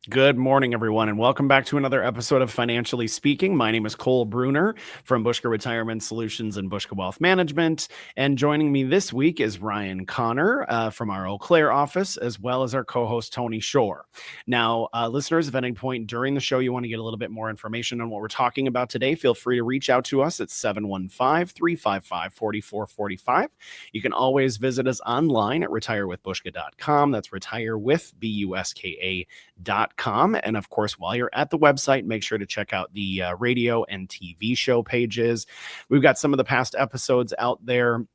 Good morning, everyone, and welcome back to another episode of Financially Speaking. My name is Cole Bruner from Buska Retirement Solutions and Buska Wealth Management. And joining me this week is Ryan Connor from our Eau Claire office, as well as our co-host, Tony Shore. Now, listeners, if at any point during the show you want to get a little bit more information on what we're talking about today, feel free to reach out to us at 715-355-4445. You can always visit us online at retirewithbuska.com. That's retirewithbuska.com. And of course, while you're at the website, make sure to check out the radio and TV show pages. We've got some of the past episodes out there.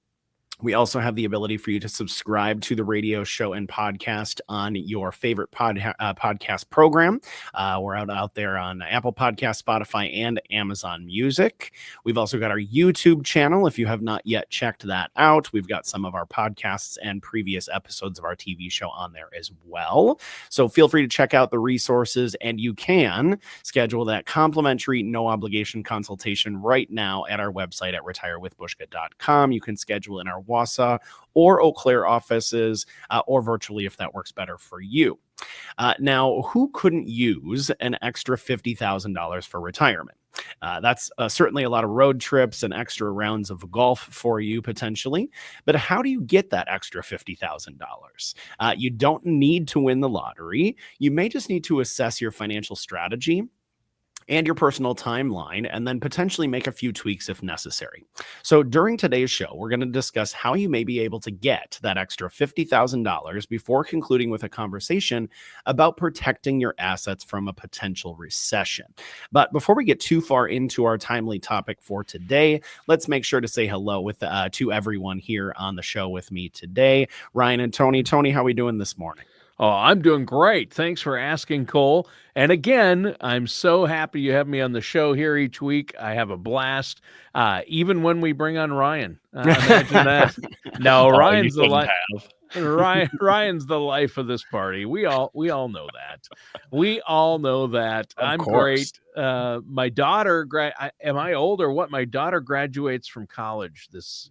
We also have the ability for you to subscribe to the radio show and podcast on your favorite podcast program. We're out there on Apple Podcasts, Spotify, and Amazon Music. We've also got our YouTube channel. If you have not yet checked that out, we've got some of our podcasts and previous episodes of our TV show on there as well. So feel free to check out the resources, and you can schedule that complimentary, no obligation consultation right now at our website at retirewithbuska.com. You can schedule in our Wausau or Eau Claire offices, or virtually if that works better for you. Now, who couldn't use an extra $50,000 for retirement? That's certainly a lot of road trips and extra rounds of golf for you potentially. But how do you get that extra $50,000? You don't need to win the lottery. You may just need to assess your financial strategy and your personal timeline, and then potentially make a few tweaks if necessary. So during today's show, we're going to discuss how you may be able to get that extra $50,000 before concluding with a conversation about protecting your assets from a potential recession. But before we get too far into our timely topic for today, let's make sure to say hello to everyone here on the show with me today. Ryan and Tony. Tony, how are we doing this morning? Oh, I'm doing great. Thanks for asking, Cole. And again, I'm so happy you have me on the show here each week. I have a blast, even when we bring on Ryan. Imagine that. No, Ryan's the Ryan's the life of this party. We all know that. We all know that. I'm course. great. My daughter, am I old or what? My daughter graduates from college this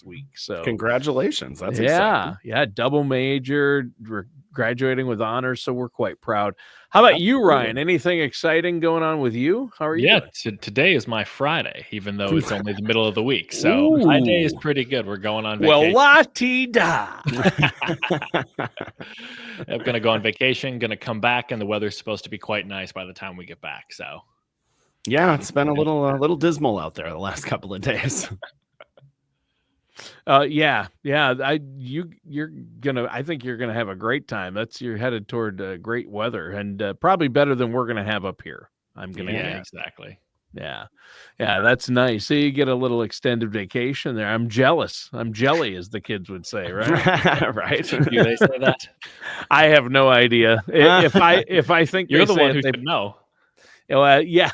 week. So Congratulations. That's exciting. Yeah, double major. We're graduating with honors, so we're quite proud. How about you, Ryan? Anything exciting going on with you? How are you doing? Today is my Friday, even though it's only the middle of the week. So my day is pretty good. We're going on vacation. Well, la-ti-da. I'm going to go on vacation, going to come back, and the weather's supposed to be quite nice by the time we get back. So, yeah, it's been a little dismal out there the last couple of days. Yeah. I think you're gonna have a great time. You're headed toward great weather and probably better than we're gonna have up here. I'm gonna guess. Exactly. Yeah, that's nice. So you get a little extended vacation there. I'm jealous. I'm jelly, as the kids would say, right? Right. Do they say that? I have no idea. If I think you're the one who should know. Yeah.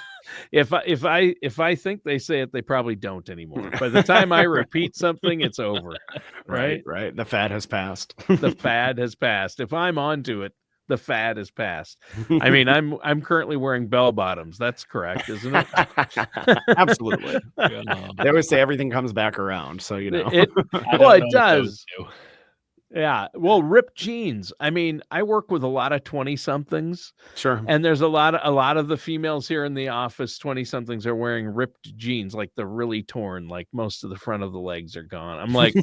If I think they say it, they probably don't anymore. By the time I repeat something, it's over. Right. The fad has passed. The fad has passed. If I'm onto it, the fad has passed. I mean, I'm currently wearing bell bottoms. That's correct, isn't it? Absolutely. They always say everything comes back around, so you know. It does. Yeah. Well, ripped jeans. I mean, I work with a lot of 20-somethings. Sure. And there's a lot of the females here in the office, 20-somethings, are wearing ripped jeans, like they're really torn, like most of the front of the legs are gone. I'm like,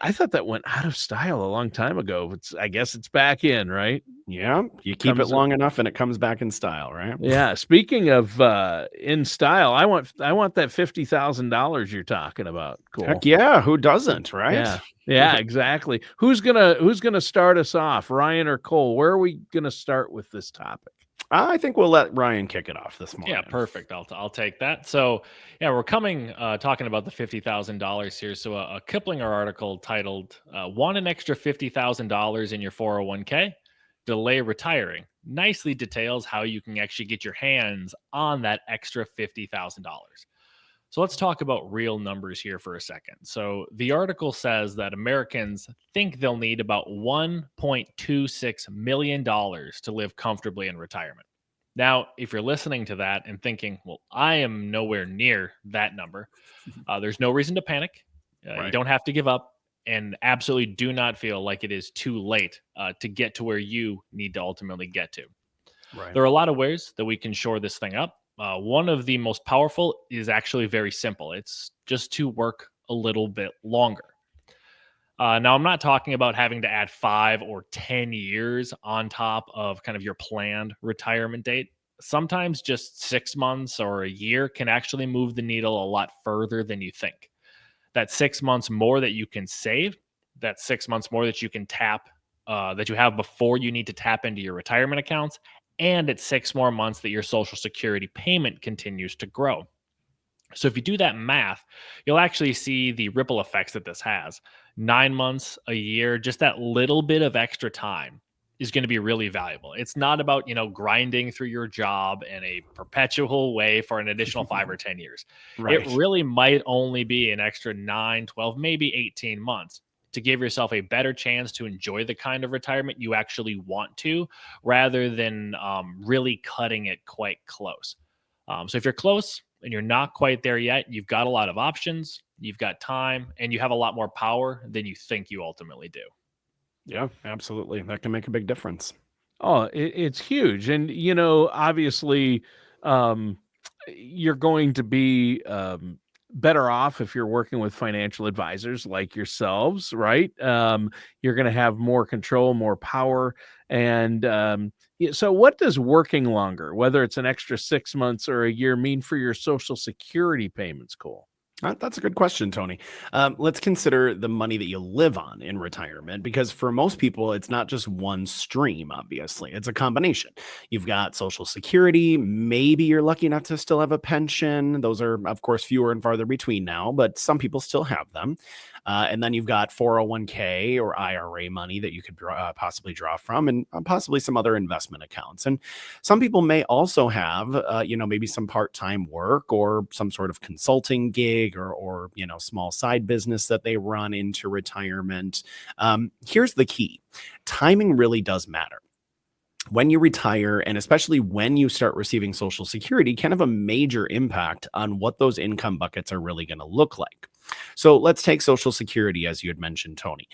I thought that went out of style a long time ago. I guess it's back in, right? Yeah. You keep it long enough and it comes back in style, right? Yeah. Speaking of in style, I want that $50,000 you're talking about. Cool. Heck yeah. Who doesn't, right? Yeah, exactly. Who's gonna start us off, Ryan or Cole? Where are we gonna start with this topic? I think we'll let Ryan kick it off this morning. Yeah, perfect. I'll take that. So, yeah, we're talking about the $50,000 here. So, a Kiplinger article titled "Want an Extra $50,000 in Your 401k? Delay Retiring" nicely details how you can actually get your hands on that extra $50,000. So let's talk about real numbers here for a second. So the article says that Americans think they'll need about $1.26 million to live comfortably in retirement. Now, if you're listening to that and thinking, well, I am nowhere near that number, there's no reason to panic. Right. You don't have to give up. and absolutely do not feel like it is too late to get to where you need to ultimately get to. Right. There are a lot of ways that we can shore this thing up. One of the most powerful is actually very simple. It's just to work a little bit longer. Now, I'm not talking about having to add 5 or 10 years on top of kind of your planned retirement date. Sometimes just 6 months or a year can actually move the needle a lot further than you think. That 6 months more that you can save, that 6 months more that you can tap, that you have before you need to tap into your retirement accounts, and it's 6 more months that your Social Security payment continues to grow. So if you do that math, you'll actually see the ripple effects that this has. 9 months, a year, just that little bit of extra time is going to be really valuable. It's not about, grinding through your job in a perpetual way for an additional 5 or 10 years. It Right. really might only be an extra 9, 12, maybe 18 months to give yourself a better chance to enjoy the kind of retirement you actually want to, rather than really cutting it quite close. So if you're close and you're not quite there yet, you've got a lot of options, you've got time, and you have a lot more power than you think you ultimately do. Yeah, absolutely. That can make a big difference. Oh, it's huge. And, obviously, um, you're going to be better off if you're working with financial advisors like yourselves, right? You're going to have more control, more power. And so, what does working longer, whether it's an extra 6 months or a year, mean for your Social Security payments, Cole? That's a good question, Tony. Let's consider the money that you live on in retirement, because for most people, it's not just one stream, obviously. It's a combination. You've got Social Security. Maybe you're lucky enough to still have a pension. Those are, of course, fewer and farther between now, but some people still have them. And then you've got 401k or IRA money that you could possibly draw from, and possibly some other investment accounts. And some people may also have, maybe some part-time work or some sort of consulting gig, or small side business that they run into retirement. Here's the key: timing really does matter. When you retire, and especially when you start receiving Social Security, can have a major impact on what those income buckets are really going to look like. So let's take Social Security, as you had mentioned, Tony.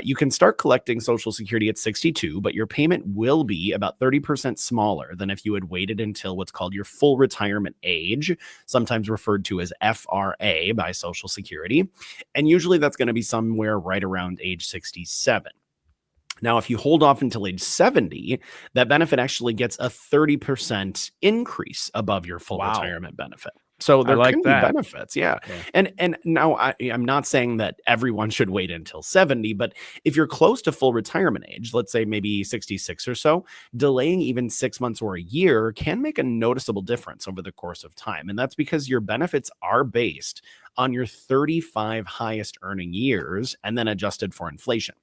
You can start collecting Social Security at 62, but your payment will be about 30% smaller than if you had waited until what's called your full retirement age, sometimes referred to as FRA by Social Security. And usually that's going to be somewhere right around age 67. Now, if you hold off until age 70, that benefit actually gets a 30% increase above your full Wow. retirement benefit. So I there like can be that. benefits, yeah. Yeah. And now I'm not saying that everyone should wait until 70, but if you're close to full retirement age, let's say maybe 66 or so, delaying even 6 months or a year can make a noticeable difference over the course of time. And that's because your benefits are based on your 35 highest earning years and then adjusted for inflation.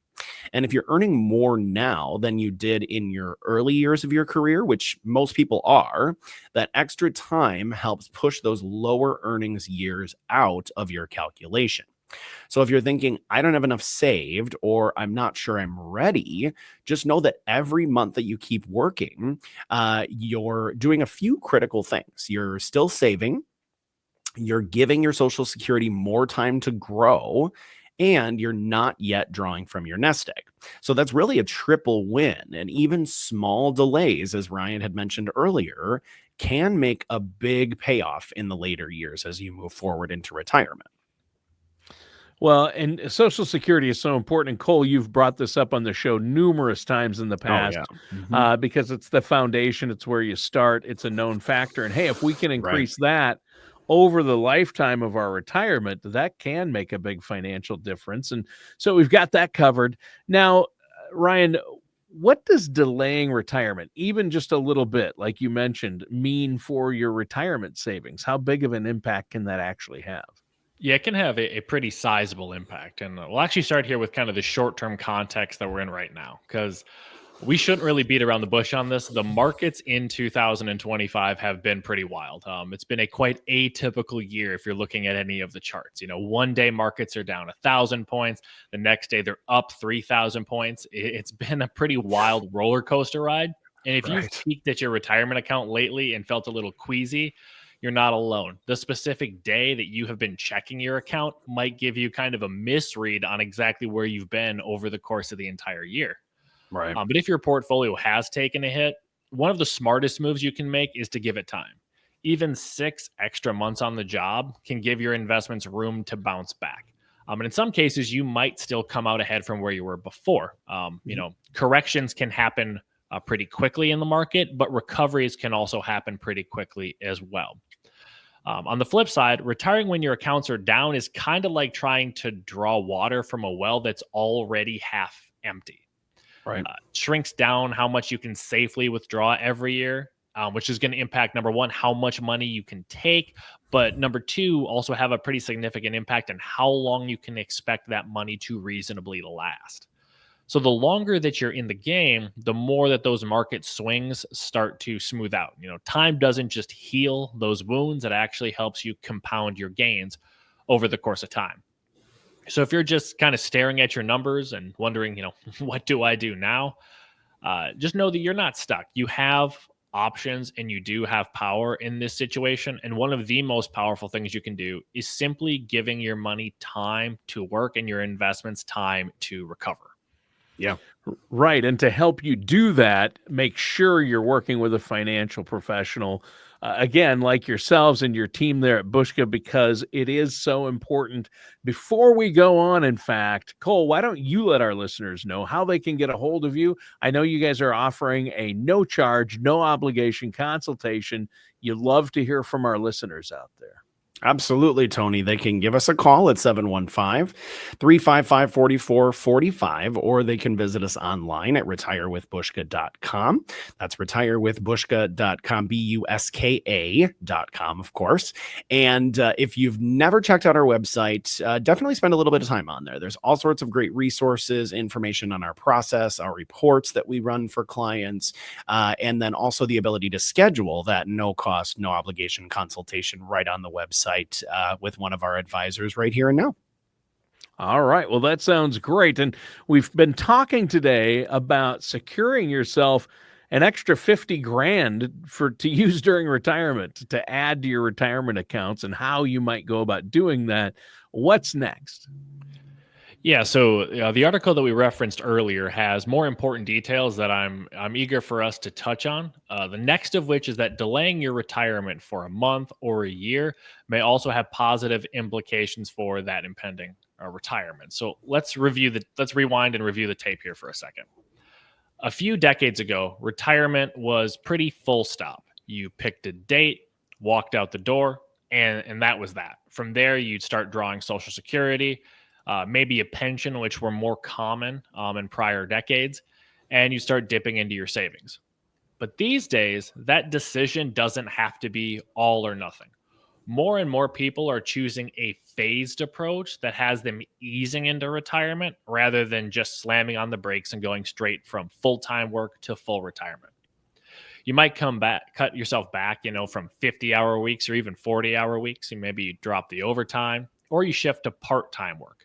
And if you're earning more now than you did in your early years of your career, which most people are, that extra time helps push those lower earnings years out of your calculation. So if you're thinking, I don't have enough saved, or I'm not sure I'm ready, just know that every month that you keep working, you're doing a few critical things. You're still saving, you're giving your Social Security more time to grow, and you're not yet drawing from your nest egg. So that's really a triple win. And even small delays, as Ryan had mentioned earlier, can make a big payoff in the later years as you move forward into retirement. Well, and Social Security is so important. And Cole, you've brought this up on the show numerous times in the Oh, yeah. past Mhm. because it's the foundation. It's where you start. It's a known factor. And hey, if we can Right. increase that over the lifetime of our retirement, that can make a big financial difference. And so we've got that covered. Now, Ryan, what does delaying retirement, even just a little bit, like you mentioned, mean for your retirement savings? How big of an impact can that actually have? Yeah, it can have a pretty sizable impact. And we'll actually start here with kind of the short term context that we're in right now, because we shouldn't really beat around the bush on this. The markets in 2025 have been pretty wild. It's been a quite atypical year if you're looking at any of the charts. One day markets are down 1,000 points, the next day they're up 3,000 points. It's been a pretty wild roller coaster ride. And if you've Right. peeked at your retirement account lately and felt a little queasy, you're not alone. The specific day that you have been checking your account might give you kind of a misread on exactly where you've been over the course of the entire year. Right. But if your portfolio has taken a hit, one of the smartest moves you can make is to give it time. Even 6 extra months on the job can give your investments room to bounce back. And in some cases, you might still come out ahead from where you were before. Corrections can happen pretty quickly in the market, but recoveries can also happen pretty quickly as well. On the flip side, retiring when your accounts are down is kind of like trying to draw water from a well that's already half empty. Right. Shrinks down how much you can safely withdraw every year, which is going to impact, number one, how much money you can take, but number two, also have a pretty significant impact on how long you can expect that money to reasonably last. So the longer that you're in the game, the more that those market swings start to smooth out. Time doesn't just heal those wounds, it actually helps you compound your gains over the course of time. So if you're just kind of staring at your numbers and wondering, what do I do now? Just know that you're not stuck. You have options and you do have power in this situation. And one of the most powerful things you can do is simply giving your money time to work and your investments time to recover. Yeah. Right. And to help you do that, make sure you're working with a financial professional, again, like yourselves and your team there at Buska, because it is so important. Before we go on, in fact, Cole, why don't you let our listeners know how they can get a hold of you? I know you guys are offering a no charge, no obligation consultation. You love to hear from our listeners out there. Absolutely, Tony. They can give us a call at 715-355-4445, or they can visit us online at retirewithbuska.com. That's retirewithbuska.com, Buska.com, of course. And if you've never checked out our website, definitely spend a little bit of time on there. There's all sorts of great resources, information on our process, our reports that we run for clients, and then also the ability to schedule that no cost, no obligation consultation right on the website. With one of our advisors right here and now. All right. Well, that sounds great. And we've been talking today about securing yourself an extra 50 grand to use during retirement, to add to your retirement accounts, and how you might go about doing that. What's next? Yeah, so the article that we referenced earlier has more important details that I'm eager for us to touch on. The next of which is that delaying your retirement for a month or a year may also have positive implications for that impending retirement. So let's rewind and review the tape here for a second. A few decades ago, retirement was pretty full stop. You picked a date, walked out the door, and that was that. From there, you'd start drawing Social Security, maybe a pension, which were more common in prior decades, and you start dipping into your savings. But these days, that decision doesn't have to be all or nothing. More and more people are choosing a phased approach that has them easing into retirement rather than just slamming on the brakes and going straight from full-time work to full retirement. You might cut yourself back, from 50-hour weeks or even 40-hour weeks. And maybe you drop the overtime or you shift to part-time work.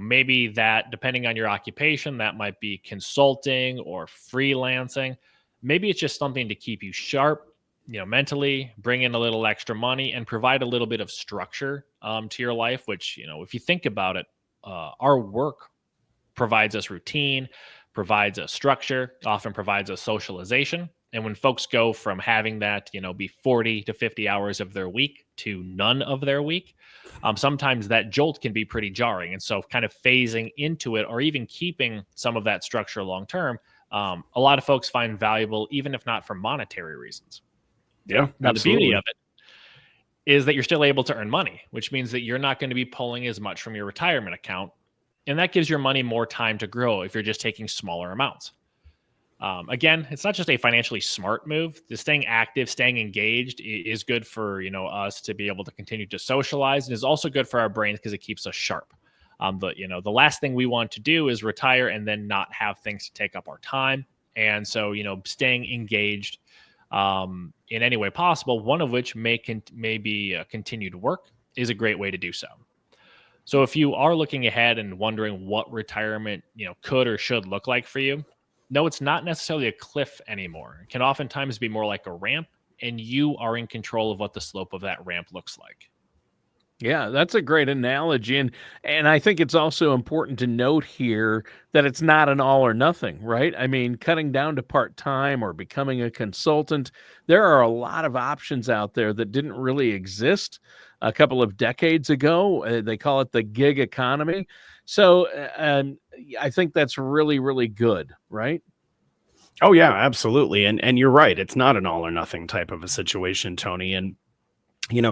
Maybe that, depending on your occupation, that might be consulting or freelancing. Maybe it's just something to keep you sharp, mentally, bring in a little extra money and provide a little bit of structure to your life, which, if you think about it, our work provides us routine, provides us structure, often provides us socialization. And when folks go from having that, be 40 to 50 hours of their week to none of their week, sometimes that jolt can be pretty jarring. And so kind of phasing into it or even keeping some of that structure long term, a lot of folks find valuable, even if not for monetary reasons. Yeah. Now, absolutely. the beauty of it is that you're still able to earn money, which means that you're not going to be pulling as much from your retirement account. And that gives your money more time to grow if you're just taking smaller amounts. Again, it's not just a financially smart move. The staying active, staying engaged is good for us to be able to continue to socialize, and is also good for our brains because it keeps us sharp. The last thing we want to do is retire and then not have things to take up our time. And so staying engaged in any way possible, one of which may be continued work, is a great way to do so. So if you are looking ahead and wondering what retirement could or should look like for you, no, it's not necessarily a cliff anymore. It can oftentimes be more like a ramp, and you are in control of what the slope of that ramp looks like. Yeah, that's a great analogy. And I think it's also important to note here that it's not an all or nothing, right? I mean, cutting down to part-time or becoming a consultant, there are a lot of options out there that didn't really exist a couple of decades ago. They call it the gig economy. So, I think that's really, really good, right? Oh yeah, absolutely. And you're right. It's not an all or nothing type of a situation, Tony. And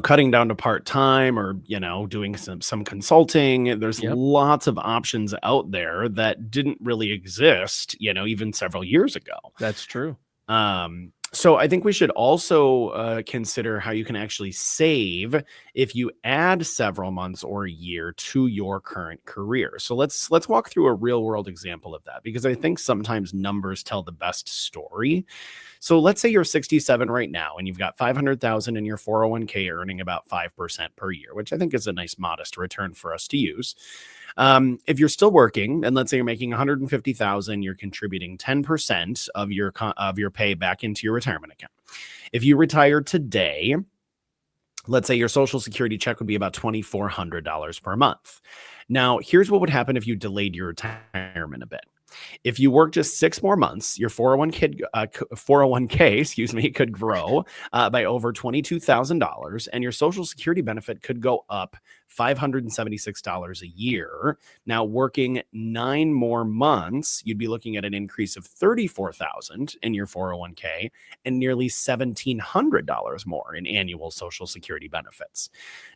cutting down to part-time or, doing some consulting, there's Yep, lots of options out there that didn't really exist, even several years ago. that's true. So I think we should also consider how you can actually save if you add several months or a year to your current career. So let's walk through a real world example of that, because I think sometimes numbers tell the best story. So let's say you're 67 right now and you've got 500,000 in your 401k earning about 5% per year, which I think is a nice modest return for us to use. If you're still working, and let's say you're making 150,000, you're contributing 10% of your pay back into your retirement account. If you retire today, let's say your Social Security check would be about $2,400 per month. Now, here's what would happen if you delayed your retirement a bit. If you work just 6 more months, your 401k, excuse me, could grow by over $22,000, and your Social Security benefit could go up $576 a year. Now, working 9 more months, you'd be looking at an increase of $34,000 in your 401k and nearly $1,700 more in annual Social Security benefits.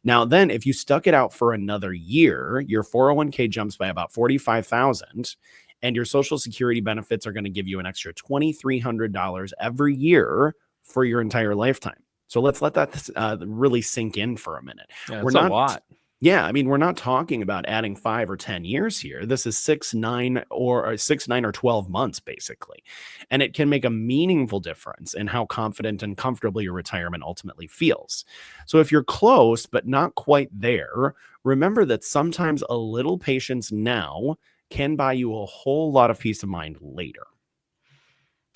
Now, then, if you stuck it out for another year, your 401k jumps by about $45,000. And your Social Security benefits are going to give you an extra $2,300 every year for your entire lifetime. So let's let that really sink in for a minute. Yeah, We're it's a not, lot. yeah, I mean, we're not talking about adding 5 or 10 years here. This is 6, 9, or 12 months, basically. And it can make a meaningful difference in how confident and comfortable your retirement ultimately feels. So if you're close, but not quite there, remember that sometimes a little patience now can buy you a whole lot of peace of mind later.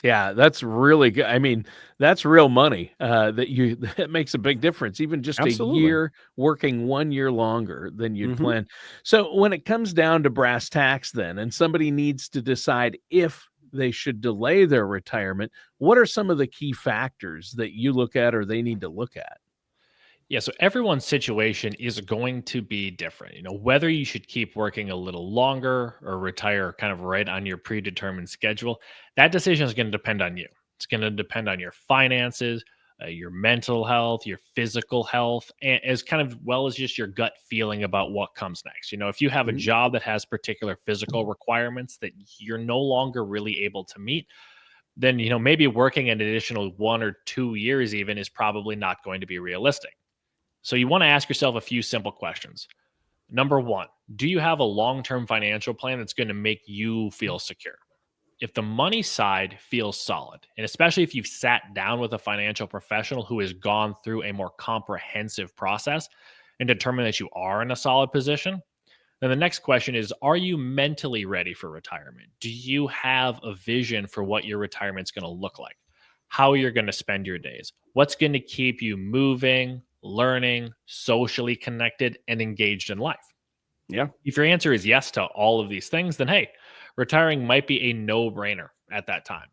Yeah, that's really good. I mean, that's real money, that makes a big difference, even just a Absolutely. year working 1 year longer than you'd Mhm. plan. So when it comes down to brass tacks then, and somebody needs to decide if they should delay their retirement, what are some of the key factors that you look at or they need to look at? Yeah, so everyone's situation is going to be different. Whether you should keep working a little longer or retire kind of right on your predetermined schedule, that decision is going to depend on you. It's going to depend on your finances, your mental health, your physical health, and as kind of well as just your gut feeling about what comes next. If you have a Mhm. job that has particular physical requirements that you're no longer really able to meet, then maybe working an additional 1 or 2 years even is probably not going to be realistic. So you want to ask yourself a few simple questions. Number one, do you have a long term financial plan that's going to make you feel secure? If the money side feels solid, and especially if you've sat down with a financial professional who has gone through a more comprehensive process and determined that you are in a solid position, then the next question is, are you mentally ready for retirement? Do you have a vision for what your retirement's going to look like? How you're going to spend your days? What's going to keep you moving, learning, socially connected, and engaged in life? Yeah. If your answer is yes to all of these things, then hey, retiring might be a no brainer at that time.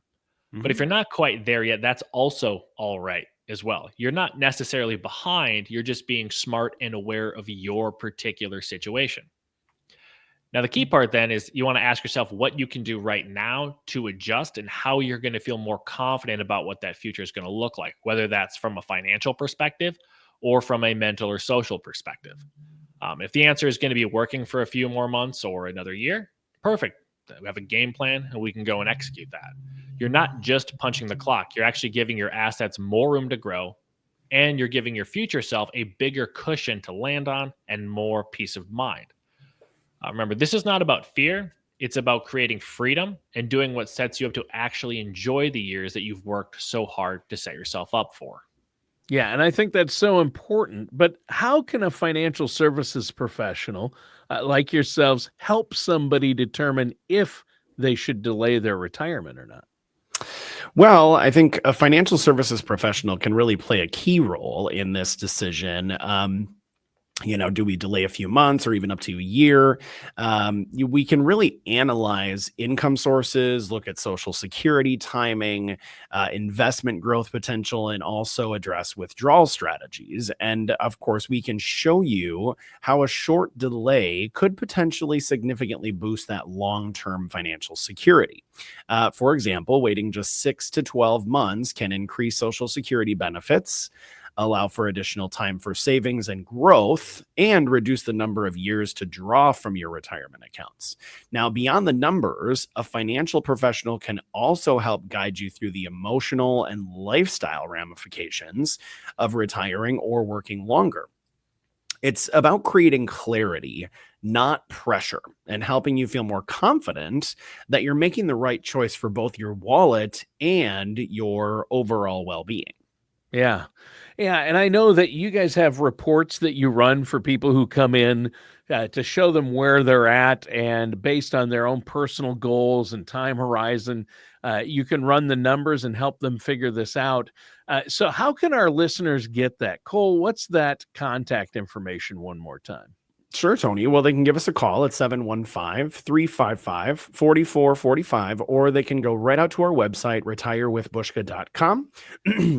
But if Mhm. you're not quite there yet, that's also all right as well. You're not necessarily behind, you're just being smart and aware of your particular situation. Now, the key part then is you want to ask yourself what you can do right now to adjust and how you're going to feel more confident about what that future is going to look like, whether that's from a financial perspective or from a mental or social perspective. If the answer is going to be working for a few more months or another year, perfect. We have a game plan and we can go and execute that. You're not just punching the clock, you're actually giving your assets more room to grow, and you're giving your future self a bigger cushion to land on and more peace of mind. Remember, this is not about fear. It's about creating freedom and doing what sets you up to actually enjoy the years that you've worked so hard to set yourself up for. Yeah, and I think that's so important. But how can a financial services professional like yourselves help somebody determine if they should delay their retirement or not? Well, I think a financial services professional can really play a key role in this decision. Do we delay a few months or even up to a year? We can really analyze income sources, look at social security timing, investment growth potential, and also address withdrawal strategies. And of course, we can show you how a short delay could potentially significantly boost that long term financial security. For example, waiting just 6 to 12 months can increase social security benefits, allow for additional time for savings and growth, and reduce the number of years to draw from your retirement accounts. Now, beyond the numbers, a financial professional can also help guide you through the emotional and lifestyle ramifications of retiring or working longer. It's about creating clarity, not pressure, and helping you feel more confident that you're making the right choice for both your wallet and your overall well being. Yeah. Yeah. And I know that you guys have reports that you run for people who come in to show them where they're at. And based on their own personal goals and time horizon, you can run the numbers and help them figure this out. So, how can our listeners get that? Cole, what's that contact information one more time? Sure, Tony. Well, they can give us a call at 715-355-4445, or they can go right out to our website, retirewithbuska.com.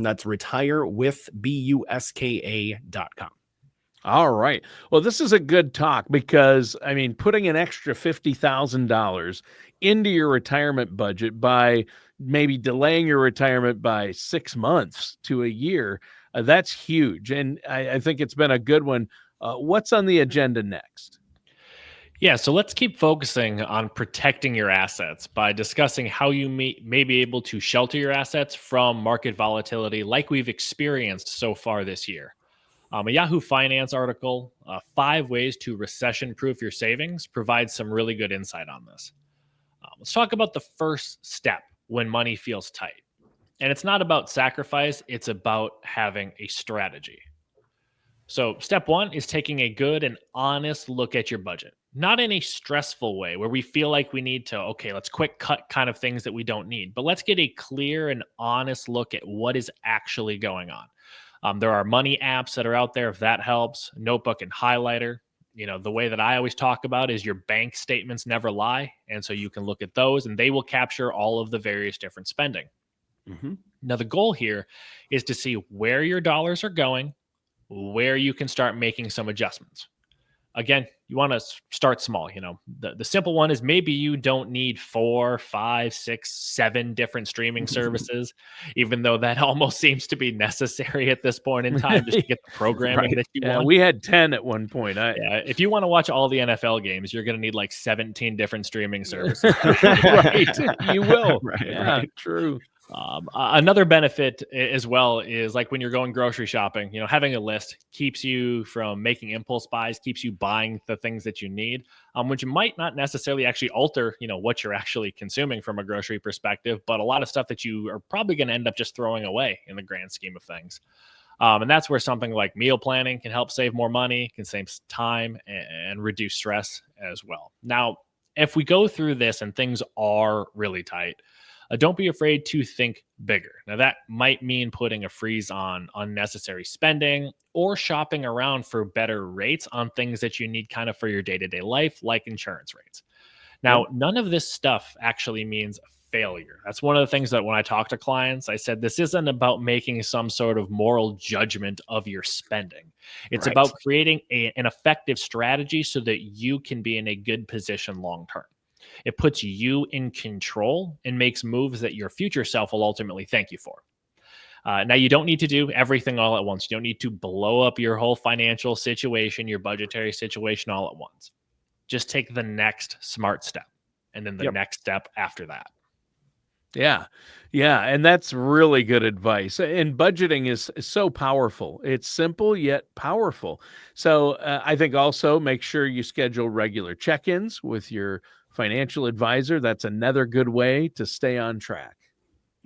That's retirewithbuska.com. All right. Well, this is a good talk because, I mean, putting an extra $50,000 into your retirement budget by maybe delaying your retirement by 6 months to a year, that's huge. And I think it's been a good one. What's on the agenda next? Yeah, so let's keep focusing on protecting your assets by discussing how you may be able to shelter your assets from market volatility like we've experienced so far this year. A Yahoo Finance article, 5 Ways to Recession Proof Your Savings, provides some really good insight on this. Let's talk about the first step when money feels tight. And it's not about sacrifice, it's about having a strategy. So, step one is taking a good and honest look at your budget, not in a stressful way where we feel like we need to, okay, let's quick cut kind of things that we don't need, but let's get a clear and honest look at what is actually going on. There are money apps that are out there if that helps, notebook and highlighter. The way that I always talk about is your bank statements never lie. And so you can look at those and they will capture all of the various different spending. Mm-hmm. Now, the goal here is to see where your dollars are going, where you can start making some adjustments. Again, you want to start small. The simple one is maybe you don't need 4, 5, 6, 7 different streaming services, even though that almost seems to be necessary at this point in time just to get the programming Right. that you Yeah, want. we had 10 at one point. Yeah, if you want to watch all the NFL games, you're going to need like 17 different streaming services. Right. You will. Right, Yeah, right. true. Another benefit as well is like when you're going grocery shopping, having a list keeps you from making impulse buys, keeps you buying the things that you need, which might not necessarily actually alter, what you're actually consuming from a grocery perspective, but a lot of stuff that you are probably going to end up just throwing away in the grand scheme of things. And that's where something like meal planning can help save more money, can save time and reduce stress as well. Now, if we go through this and things are really tight, don't be afraid to think bigger. Now, that might mean putting a freeze on unnecessary spending or shopping around for better rates on things that you need kind of for your day to day life, like insurance rates. Now, none of this stuff actually means failure. That's one of the things that when I talk to clients, I said this isn't about making some sort of moral judgment of your spending. It's Right. about creating an effective strategy so that you can be in a good position long term. It puts you in control and makes moves that your future self will ultimately thank you for. Now, you don't need to do everything all at once. You don't need to blow up your whole financial situation, your budgetary situation all at once. Just take the next smart step and then the Yep. next step after that. Yeah. Yeah. And that's really good advice. And budgeting is so powerful. It's simple yet powerful. So I think also make sure you schedule regular check ins with your financial advisor. That's another good way to stay on track.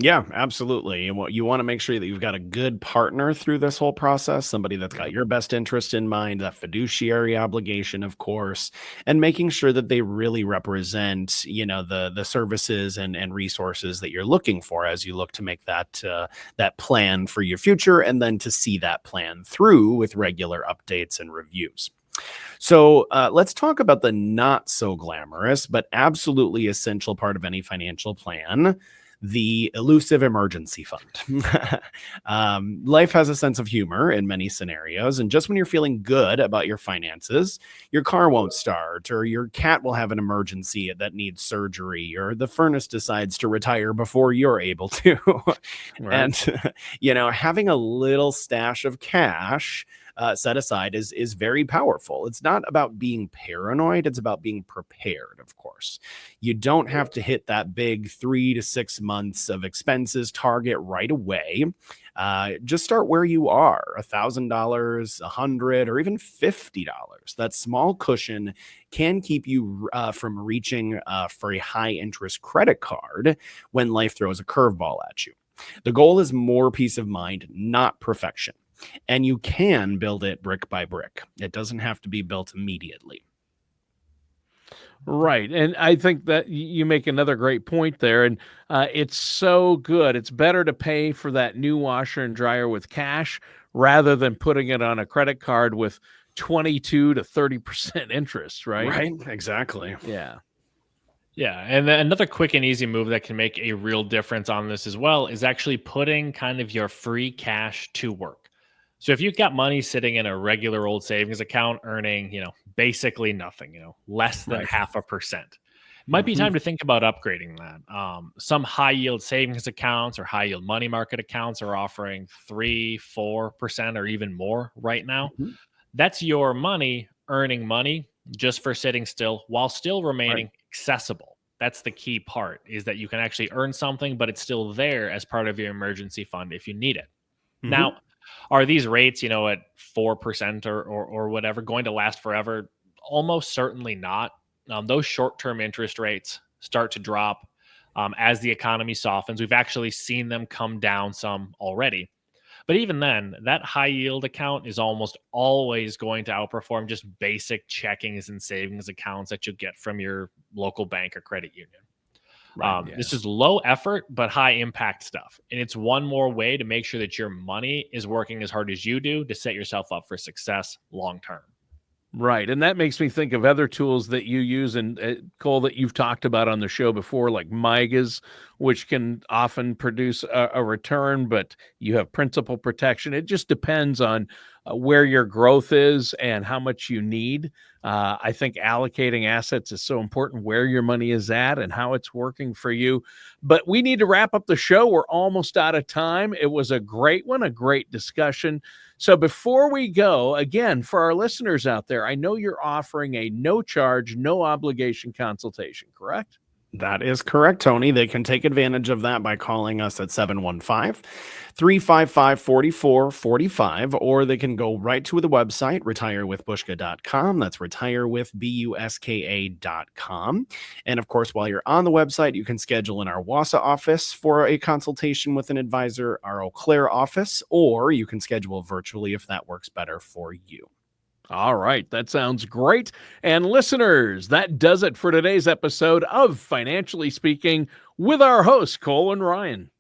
Yeah, absolutely. And what you want to make sure that you've got a good partner through this whole process, somebody that's got Yep. your best interest in mind, that fiduciary obligation, of course, and making sure that they really represent, the services and resources that you're looking for as you look to make that plan for your future, and then to see that plan through with regular updates and reviews. So let's talk about the not so glamorous, but absolutely essential part of any financial plan, the elusive emergency fund. Life has a sense of humor in many scenarios. And just when you're feeling good about your finances, your car won't start, or your cat will have an emergency that needs surgery, or the furnace decides to retire before you're able to. Right. And, having a little stash of cash set aside is very powerful. It's not about being paranoid, it's about being prepared, of course. You don't have to hit that big 3 to 6 months of expenses target right away. Just start where you are, $1,000, 100, or even $50. That small cushion can keep you from reaching for a high interest credit card when life throws a curveball at you. The goal is more peace of mind, not perfection. And you can build it brick by brick. It doesn't have to be built immediately. Right. And I think that you make another great point there. And it's so good. It's better to pay for that new washer and dryer with cash rather than putting it on a credit card with 22 to 30% interest, right? Right? Exactly. Yeah. Yeah, and then another quick and easy move that can make a real difference on this as well is actually putting kind of your free cash to work. So if you've got money sitting in a regular old savings account earning, basically nothing, less than Right. 0.5%, it might be Mhm. time to think about upgrading that. Some high yield savings accounts or high yield money market accounts are offering 3, 4%, or even more right now. Mhm. That's your money earning money just for sitting still while still Right. remaining accessible. That's the key part, is that you can actually earn something, but it's still there as part of your emergency fund if you need it. Mhm. Now, are these rates, at 4% or whatever, going to last forever? Almost certainly not. Those short term interest rates start to drop as the economy softens. We've actually seen them come down some already. But even then, that high yield account is almost always going to outperform just basic checkings and savings accounts that you get from your local bank or credit union. Right. Yeah. This is low effort but high impact stuff. And it's one more way to make sure that your money is working as hard as you do to set yourself up for success long term. Right. And that makes me think of other tools that you use and Cole, that you've talked about on the show before, like MIGAs, which can often produce a return, but you have principal protection. It just depends on where your growth is and how much you need. I think allocating assets is so important, where your money is at and how it's working for you. But we need to wrap up the show. We're almost out of time. It was a great one, a great discussion. So before we go, again, for our listeners out there, I know you're offering a no charge, no obligation consultation, correct? That is correct, Tony. They can take advantage of that by calling us at 715-355-4445, or they can go right to the website, retirewithbuska.com. That's retirewithbuska.com. And of course, while you're on the website, you can schedule in our Wausau office for a consultation with an advisor, our Eau Claire office, or you can schedule virtually if that works better for you. All right, that sounds great. And listeners, that does it for today's episode of Financially Speaking with our hosts, Cole and Ryan.